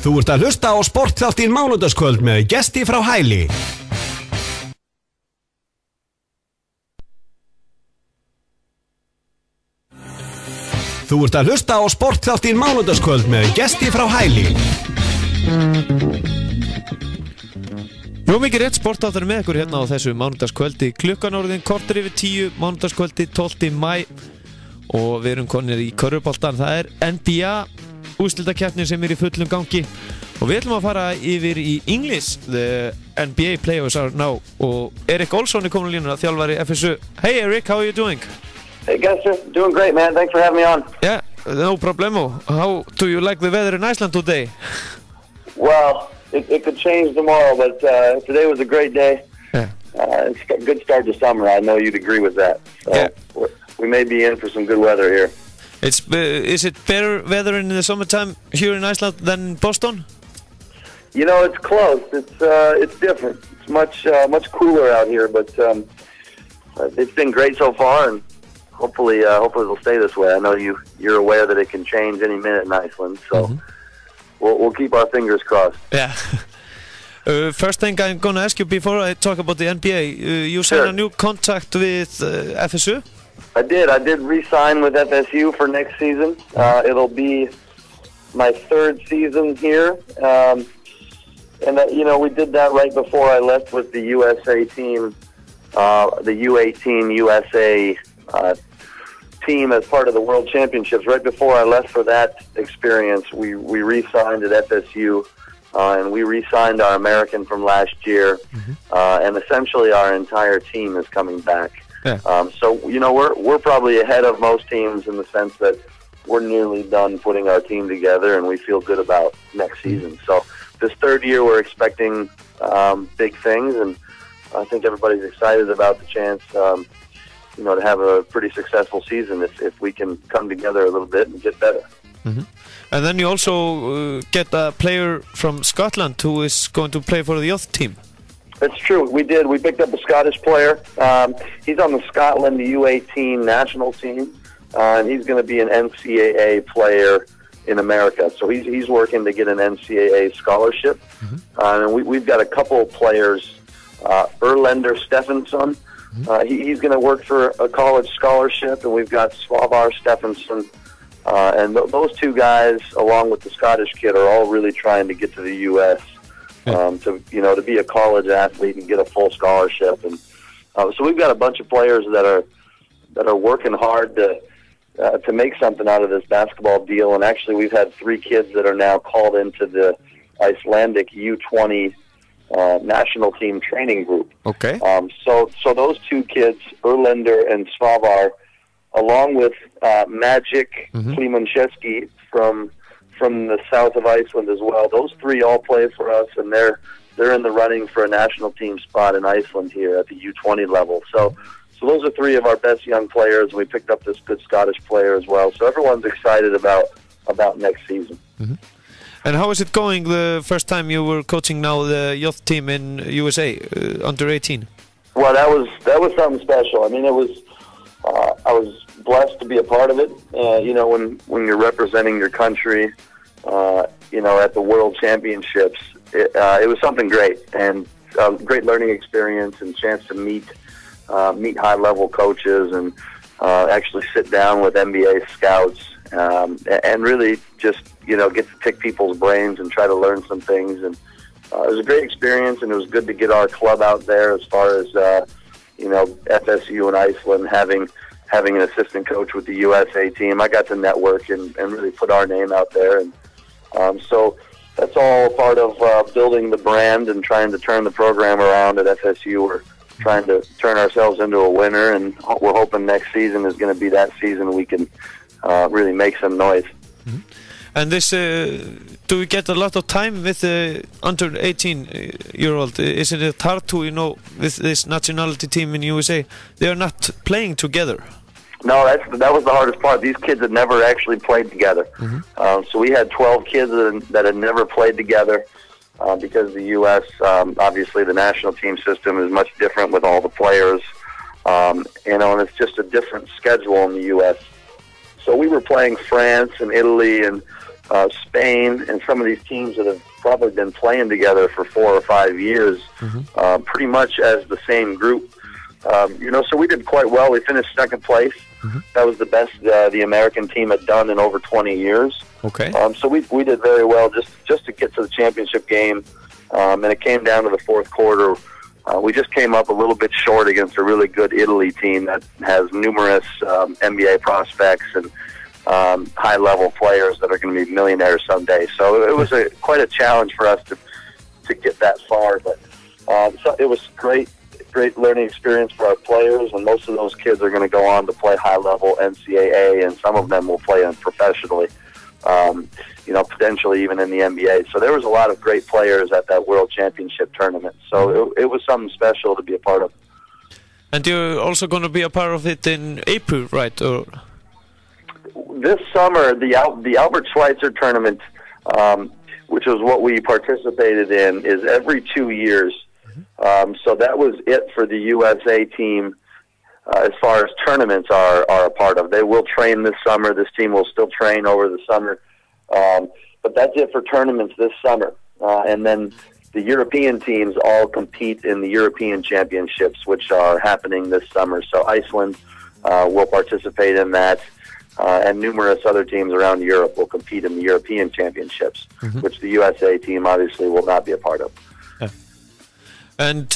Þú ert að hlusta á Sportþátturinn mánudagskvöld með gesti frá Hæli. Þú ert að hlusta á Sportþátturinn mánudagskvöld með gesti frá Hæli. Jú, mikið rétt, Sportþátturinn með ykkur hérna á þessu mánudagskvöldi. Klukkan orðin korter yfir 10, mánudagskvöldi 12. maí og við erum konir í körfuboltan. Það er NBA úrslitakeppni sem er í fullum gangi og við ætlum að fara yfir í English. The NBA players are now og Erik Olson er komin á línuna, þjálfari FSU. Hey Erik, how are you doing? Hey Guster, doing great man, thanks for having me on. Yeah, no problemo. How do you like the weather in Iceland today? Well, it could change tomorrow, but today was a great day. Yeah. It's a good start to summer, I know you'd agree with that. So Yeah. we may be in for some good weather here. Is it better weather in the summertime here in Iceland than in Boston? You know, it's close. It's different. It's much cooler out here, but it's been great so far, and hopefully it'll stay this way. I know you're aware that it can change any minute in Iceland, so we'll keep our fingers crossed. Yeah. First thing I'm gonna ask you before I talk about the NBA, you signed Sure. a new contract with FSU? I did re-sign with FSU for next season. It'll be my third season here. You know, we did that right before I left with the USA team, the U18 USA team as part of the World Championships. Right before I left for that experience, we re-signed at FSU, and we re-signed our American from last year, and essentially our entire team is coming back. Yeah. So, you know, we're probably ahead of most teams in the sense that we're nearly done putting our team together, and we feel good about next season. So this third year, we're expecting big things, and I think everybody's excited about the chance, you know, to have a pretty successful season if we can come together a little bit and get better. And then you also get a player from Scotland who is going to play for the youth team. That's true. We did. We picked up a Scottish player. He's on the Scotland U18 national team, and he's going to be an NCAA player in America. So he's working to get an NCAA scholarship. And we've got a couple of players. Erlender Stephenson, he's going to work for a college scholarship, and we've got Svavar Stephenson. And those two guys, along with the Scottish kid, are all really trying to get to the U.S. To be a college athlete and get a full scholarship, and so we've got a bunch of players that are working hard to make something out of this basketball deal. And actually, we've had 3 kids that are now called into the Icelandic U20 national team training group. Okay. So those 2 kids, Erlender and Svavar, along with Magic Klimancheski from the south of Iceland as well. Those 3 all play for us, and they're in the running for a national team spot in Iceland here at the U20 level. So those are 3 of our best young players. We picked up this good Scottish player as well. So everyone's excited about next season. And how is it going the first time you were coaching now the youth team in USA, under 18? Well, that was something special. I mean, I was blessed to be a part of it. You know, when you're representing your country, you know, at the World Championships, it was something great, and a great learning experience and chance to meet high-level coaches and actually sit down with NBA scouts and really just, you know, get to pick people's brains and try to learn some things. And it was a great experience, and it was good to get our club out there as far as, you know, FSU and Iceland having an assistant coach with the USA team. I got to network and really put our name out there. And so that's all part of building the brand and trying to turn the program around at FSU. We're trying to turn ourselves into a winner, and we're hoping next season is going to be that season we can really make some noise. And this, do we get a lot of time with the under 18-year-old? Isn't it hard to, you know, with this nationality team in USA, they are not playing together? No, that was the hardest part. These kids had never actually played together. So we had 12 kids that had never played together because the U.S., obviously the national team system is much different with all the players, you know, and it's just a different schedule in the U.S. So we were playing France and Italy and Spain, and some of these teams that have probably been playing together for 4 or 5 years, pretty much as the same group. So we did quite well. We finished second place. That was the best the American team had done in over 20 years. Okay. So we did very well just to get to the championship game, and it came down to the fourth quarter. We just came up a little bit short against a really good Italy team that has numerous NBA prospects and high-level players that are going to be millionaires someday. So it was quite a challenge for us to get that far, but so it was great learning experience for our players, and most of those kids are going to go on to play high-level NCAA, and some of them will play professionally, potentially even in the NBA. So there was a lot of great players at that World Championship tournament. So it was something special to be a part of. And you're also going to be a part of it in April, right? Or this summer, the Albert Schweitzer tournament, which was what we participated in, is every 2 years. So that was it for the USA team as far as tournaments are a part of. They will train this summer. This team will still train over the summer. But that's it for tournaments this summer. And then the European teams all compete in the European Championships, which are happening this summer. So Iceland will participate in that. And numerous other teams around Europe will compete in the European Championships, which the USA team obviously will not be a part of. Yeah. And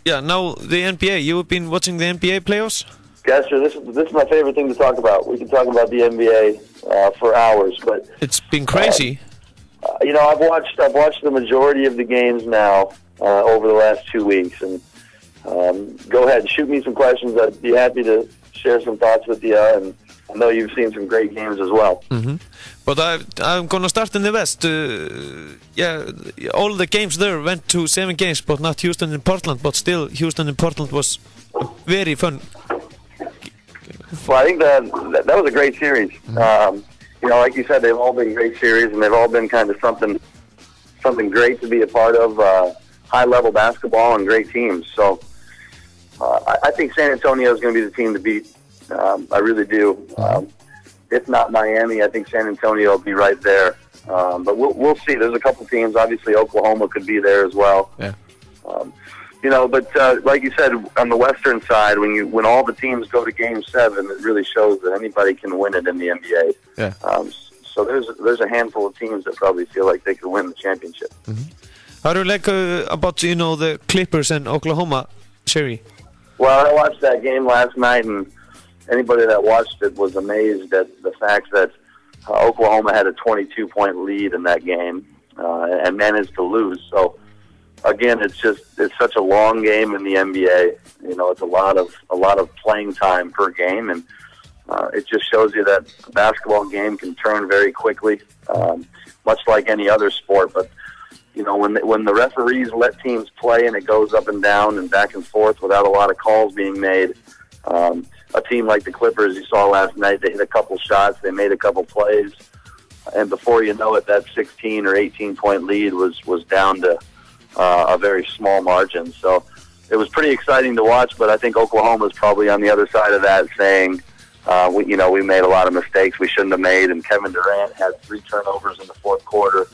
now the NBA. You've been watching the NBA playoffs? Yes, sir. This is my favorite thing to talk about. We can talk about the NBA for hours, but it's been crazy. I've watched the majority of the games now over the last 2 weeks, and go ahead, shoot me some questions. I'd be happy to share some thoughts with you, and I know you've seen some great games as well. But I'm going to start in the West. All the games there went to 7 games, but not Houston and Portland. But still, Houston and Portland was very fun. Well, I think that was a great series. Like you said, they've all been great series, and they've all been kind of something great to be a part of, high-level basketball and great teams. So I think San Antonio is going to be the team to beat. I really do. If not Miami, I think San Antonio will be right there. But we'll see. There's a couple teams. Obviously, Oklahoma could be there as well. Yeah. But like you said, on the Western side, when all the teams go to Game 7, it really shows that anybody can win it in the NBA. Yeah. So there's a handful of teams that probably feel like they could win the championship. How do you like about the Clippers and Oklahoma series? Well, I watched that game last night, and anybody that watched it was amazed at the fact that Oklahoma had a 22-point lead in that game and managed to lose. So again, it's such a long game in the NBA. It's a lot of playing time per game, and it just shows you that a basketball game can turn very quickly, much like any other sport. But when the referees let teams play and it goes up and down and back and forth without a lot of calls being made, a team like the Clippers you saw last night, they hit a couple shots, they made a couple plays, and before you know it, that 16 or 18-point lead was down to a very small margin. So it was pretty exciting to watch, but I think Oklahoma's probably on the other side of that saying, we made a lot of mistakes we shouldn't have made, and Kevin Durant had 3 turnovers in the fourth quarter.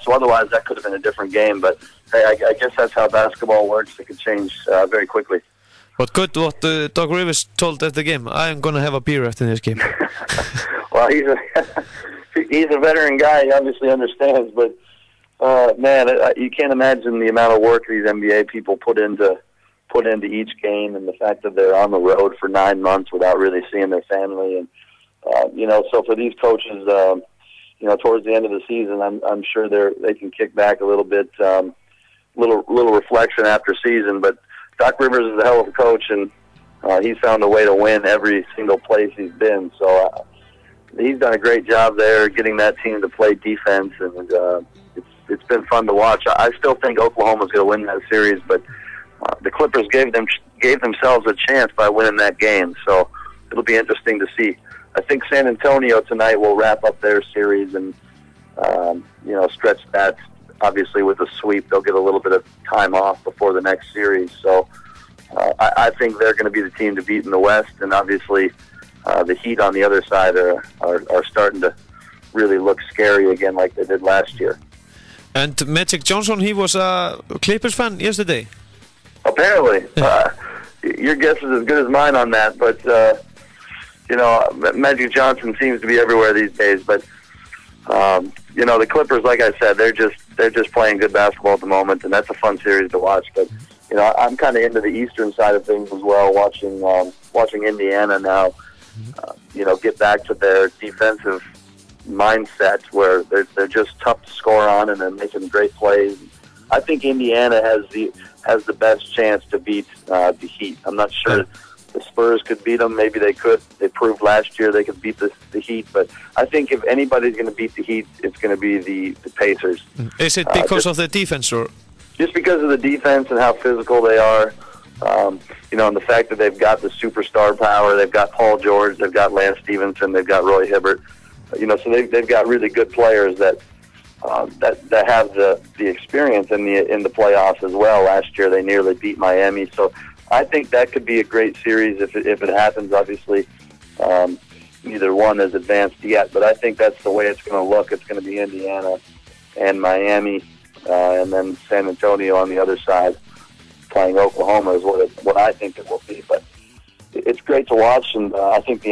So otherwise that could have been a different game, but hey, I guess that's how basketball works. It could change very quickly. But good what Doc Rivers told at the game. I am going to have a beer after this game. Well, he's a veteran guy. He obviously understands, but man, you can't imagine the amount of work these NBA people put into each game, and the fact that they're on the road for 9 months without really seeing their family, and so for these coaches, towards the end of the season, I'm sure they can kick back a little bit, little reflection after season. But Doc Rivers is a hell of a coach, and he's found a way to win every single place he's been. So he's done a great job there getting that team to play defense, and it's been fun to watch. I still think Oklahoma's going to win that series, but the Clippers gave themselves a chance by winning that game. So it'll be interesting to see. I think San Antonio tonight will wrap up their series and stretch that. Obviously, with the sweep, they'll get a little bit of time off before the next series. So I think they're going to be the team to beat in the West, and obviously the Heat on the other side are starting to really look scary again like they did last year. And Magic Johnson, he was a Clippers fan yesterday. Apparently. Your guess is as good as mine on that, but Magic Johnson seems to be everywhere these days. But the Clippers, like I said, they're just playing good basketball at the moment, and that's a fun series to watch. But I'm kind of into the Eastern side of things as well, watching Indiana now. Get back to their defensive mindset where they're just tough to score on and they're making great plays. I think Indiana has the best chance to beat the Heat. I'm not sure the Spurs could beat them. Maybe they could. They proved last year they could beat the Heat. But I think if anybody's going to beat the Heat, it's going to be the Pacers. Is it because of the defense, or just because of the defense and how physical they are? And the fact that they've got the superstar power. They've got Paul George. They've got Lance Stevenson. They've got Roy Hibbert. So they've got really good players that have the experience in the playoffs as well. Last year they nearly beat Miami, so I think that could be a great series if it happens. Obviously, neither one has advanced yet, but I think that's the way it's going to look. It's going to be Indiana and Miami, and then San Antonio on the other side playing Oklahoma is what I think it will be. But it's great to watch, and I think the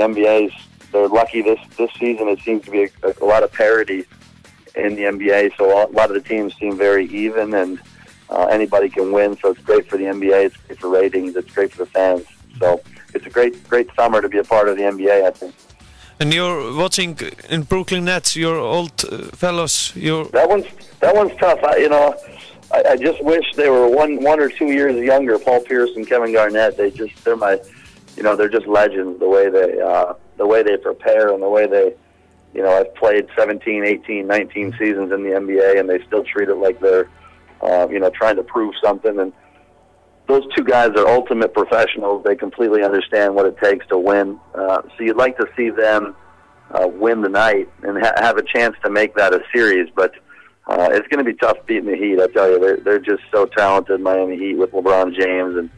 they're lucky this season. It seems to be a lot of parity in the NBA, so a lot of the teams seem very even, and anybody can win, so it's great for the NBA, it's great for ratings, it's great for the fans. So it's a great summer to be a part of the NBA, I think. And you're watching in Brooklyn Nets, your old fellows. That one's tough. I just wish they were one or 2 years younger. Paul Pierce and Kevin Garnett. They're just legends. The way they prepare and the way they, I've played 17, 18, 19 seasons in the NBA, and they still treat it like they're, trying to prove something. And those two guys are ultimate professionals. They completely understand what it takes to win. So you'd like to see them win the night and have a chance to make that a series. But it's going to be tough beating the Heat. I tell you, they're just so talented. Miami Heat with LeBron James, and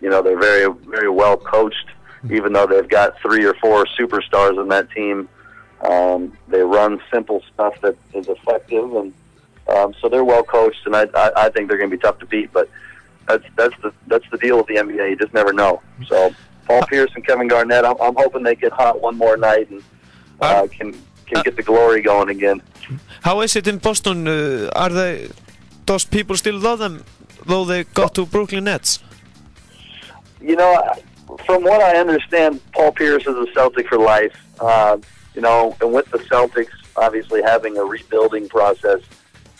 they're very, very well coached. Even though they've got 3 or 4 superstars on that team, they run simple stuff that is effective, and so they're well coached. And I think they're going to be tough to beat. But that's the deal with the NBA. You just never know. So Paul Pierce and Kevin Garnett, I'm hoping they get hot one more night and can get the glory going again. How is it in Boston? Does people still love them, though they got to Brooklyn Nets? From what I understand, Paul Pierce is a Celtic for life. And with the Celtics obviously having a rebuilding process,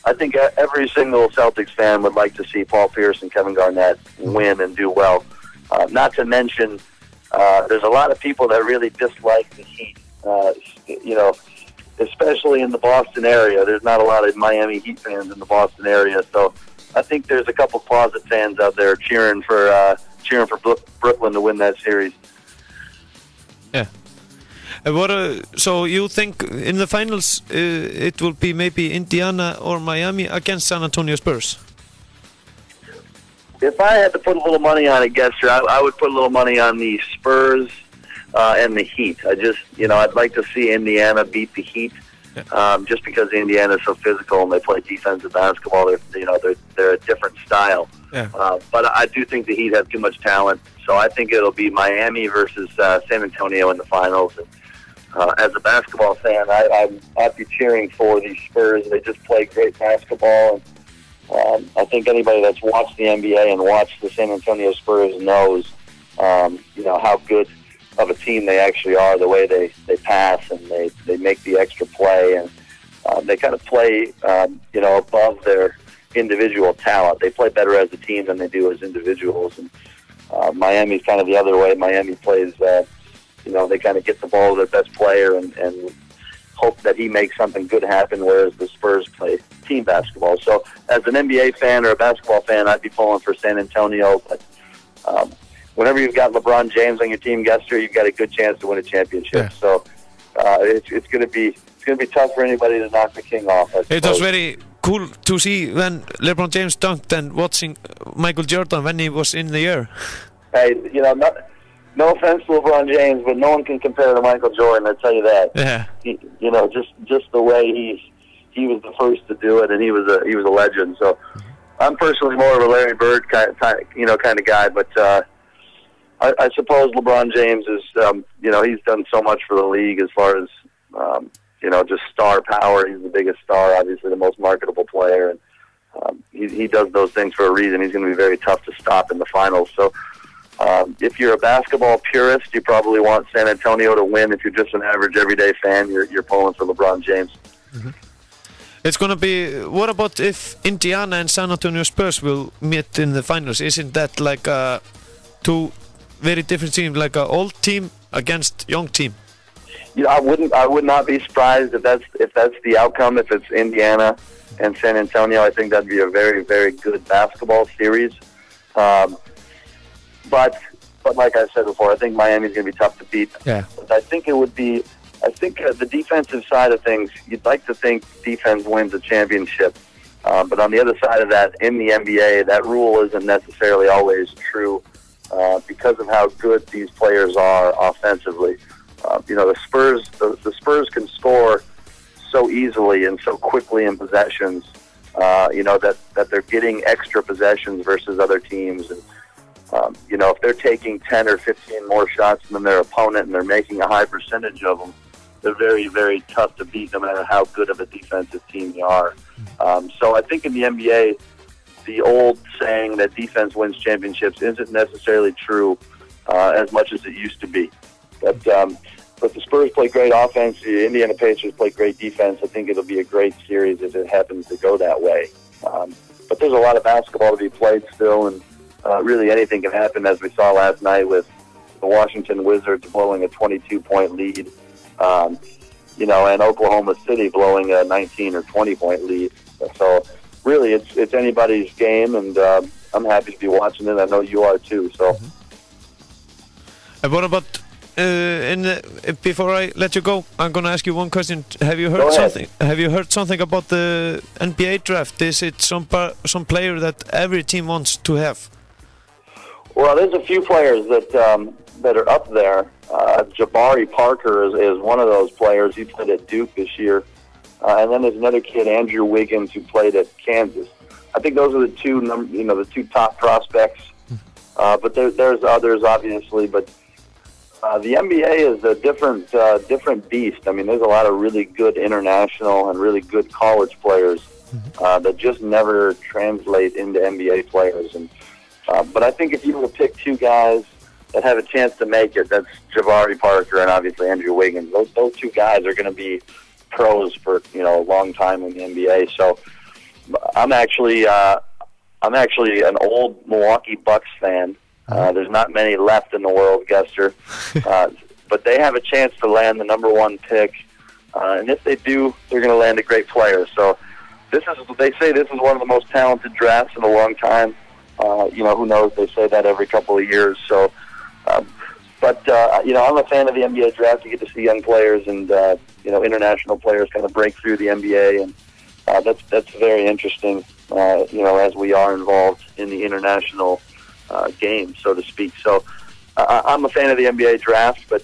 I think every single Celtics fan would like to see Paul Pierce and Kevin Garnett win and do well. Not to mention, there's a lot of people that really dislike the Heat. Especially in the Boston area. There's not a lot of Miami Heat fans in the Boston area, so I think there's a couple closet fans out there cheering for Brooklyn to win that series. Yeah. So you think in the finals it will be maybe Indiana or Miami against San Antonio Spurs? If I had to put a little money on it, Gester, I would put a little money on the Spurs and the Heat. I'd like to see Indiana beat the Heat, just because Indiana is so physical and they play defensive basketball. They're a different style. Yeah. But I do think the Heat have too much talent, so I think it'll be Miami versus San Antonio in the finals. And, as a basketball fan, I'd be cheering for the Spurs. They just play great basketball, and I think anybody that's watched the NBA and watched the San Antonio Spurs knows, how good of a team they actually are, the way they pass and they make the extra play, and they kind of play, above their individual talent. They play better as a team than they do as individuals. And Miami's kind of the other way. Miami plays, they kind of get the ball to their best player and hope that he makes something good happen, whereas the Spurs play team basketball. So as an NBA fan or a basketball fan, I'd be pulling for San Antonio, but whenever you've got LeBron James on your team, Gester, you've got a good chance to win a championship. Yeah. So it's going to be tough for anybody to knock the king off. It was very cool to see when LeBron James dunked and watching Michael Jordan when he was in the air. Hey, no offense to LeBron James, but no one can compare to Michael Jordan. I tell you that. Yeah. Just the way he was the first to do it, and he was a legend. So I'm personally more of a Larry Bird kind of guy, but I suppose LeBron James is he's done so much for the league as far as just star power. He's the biggest star, obviously the most marketable player, and he does those things for a reason. He's going to be very tough to stop in the finals. So if you're a basketball purist, you probably want San Antonio to win. If you're just an average everyday fan, you're pulling for LeBron James. Mm-hmm. It's going to be. What about if Indiana and San Antonio Spurs will meet in the finals? Isn't that like two very different teams, like an old team against young team? I would not be surprised if that's the outcome. If it's Indiana and San Antonio, I think that'd be a very, very good basketball series. But like I said before, I think Miami's going to be tough to beat. Yeah. But I think it would be. I think the defensive side of things, you'd like to think defense wins a championship. But on the other side of that, in the NBA, that rule isn't necessarily always true because of how good these players are offensively. The Spurs can score so easily and so quickly in possessions, that they're getting extra possessions versus other teams. And, if they're taking 10 or 15 more shots than their opponent and they're making a high percentage of them, they're very, very tough to beat no matter how good of a defensive team you are. So I think in the NBA, the old saying that defense wins championships isn't necessarily true as much as it used to be. But the Spurs play great offense. The Indiana Pacers play great defense. I think it'll be a great series if it happens to go that way. But there's a lot of basketball to be played still, and really anything can happen, as we saw last night with the Washington Wizards blowing a 22-point lead, and Oklahoma City blowing a 19 or 20-point lead. So really, it's anybody's game, and I'm happy to be watching it. I know you are too. So. And what about before I let you go, I'm going to ask you one question. Have you heard something? Have you heard something about the NBA draft? Is it some player that every team wants to have? Well, there's a few players that are up there. Jabari Parker is one of those players. He played at Duke this year, and then there's another kid, Andrew Wiggins, who played at Kansas. I think those are the two top prospects. But there's others, obviously, but. The NBA is a different beast. I mean, there's a lot of really good international and really good college players that just never translate into NBA players. And but I think if you were to pick two guys that have a chance to make it, that's Jabari Parker and obviously Andrew Wiggins. Those two guys are going to be pros for a long time in the NBA. So I'm actually an old Milwaukee Bucks fan. There's not many left in the world, Gester, but they have a chance to land the number one pick, and if they do, they're going to land a great player. So they say this is one of the most talented drafts in a long time. Who knows? They say that every couple of years. So, but I'm a fan of the NBA draft. You get to see young players and international players kind of break through the NBA, and that's very interesting. As we are involved in the international game, so to speak. So I'm a fan of the NBA draft, but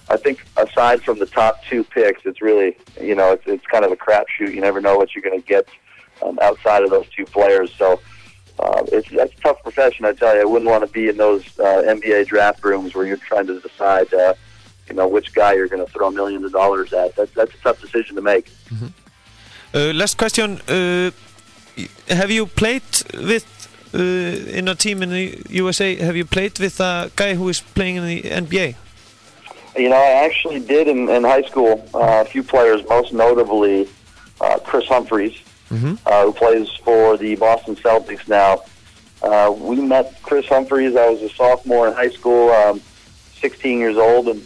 I think aside from the top two picks, it's really, it's kind of a crapshoot. You never know what you're going to get outside of those two players. So that's a tough profession, I tell you. I wouldn't want to be in those NBA draft rooms where you're trying to decide, which guy you're going to throw millions of dollars at. That's a tough decision to make. Mm-hmm. Last question. Have you played with in a team in the USA, have you played with a guy who is playing in the NBA? I actually did in high school. A few players, most notably Chris Humphries, who plays for the Boston Celtics now. We met Chris Humphries. I was a sophomore in high school, 16 years old, and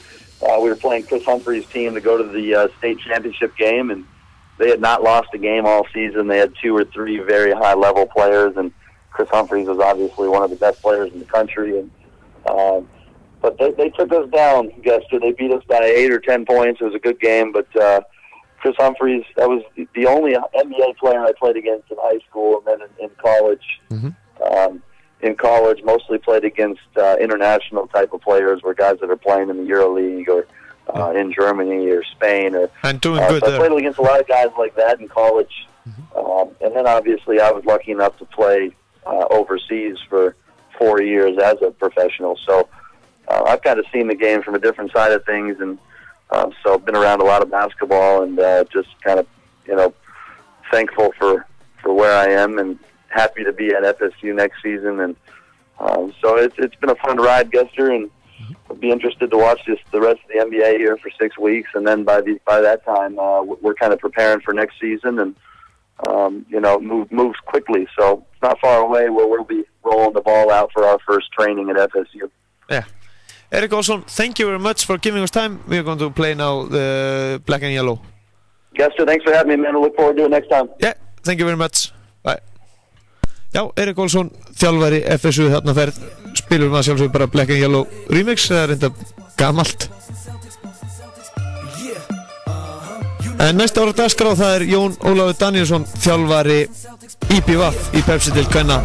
we were playing Chris Humphries' team to go to the state championship game, and they had not lost a game all season. They had 2 or 3 very high-level players, and Chris Humphries was obviously one of the best players in the country, and but they took us down, Gester. They beat us by 8 or 10 points. It was a good game, but Chris Humphries, that was the only NBA player I played against in high school and then in college. in college mostly played against international type of players, where guys that are playing in the EuroLeague or in Germany or Spain. And doing good so there. I played against a lot of guys like that in college. And then obviously I was lucky enough to play overseas for 4 years as a professional. So I've kind of seen the game from a different side of things, and so I've been around a lot of basketball, and just kind of, thankful for where I am and happy to be at FSU next season. And so it's been a fun ride, Guster, and I'll be interested to watch the rest of the NBA here for 6 weeks, and then by that time we're kind of preparing for next season, and moves quickly. So it's not far away where we'll be rolling the ball out for our first training at FSU. Yeah. Erik Olson, thank you very much for giving us time. We're going to play now the black and yellow. Guster, thanks for having me, man. I look forward to it next time. Yeah, thank you very much. Bye. Já, Erik Olson, þjálfari FSU þarna ferð, spilur maður sjálfsög bara black and yellow remix, það er reynda gamalt. En næsta ára dagskrá, það er Jón Ólafur Danielsson, þjálfari IPVAF í Pepsi-deild kvenna.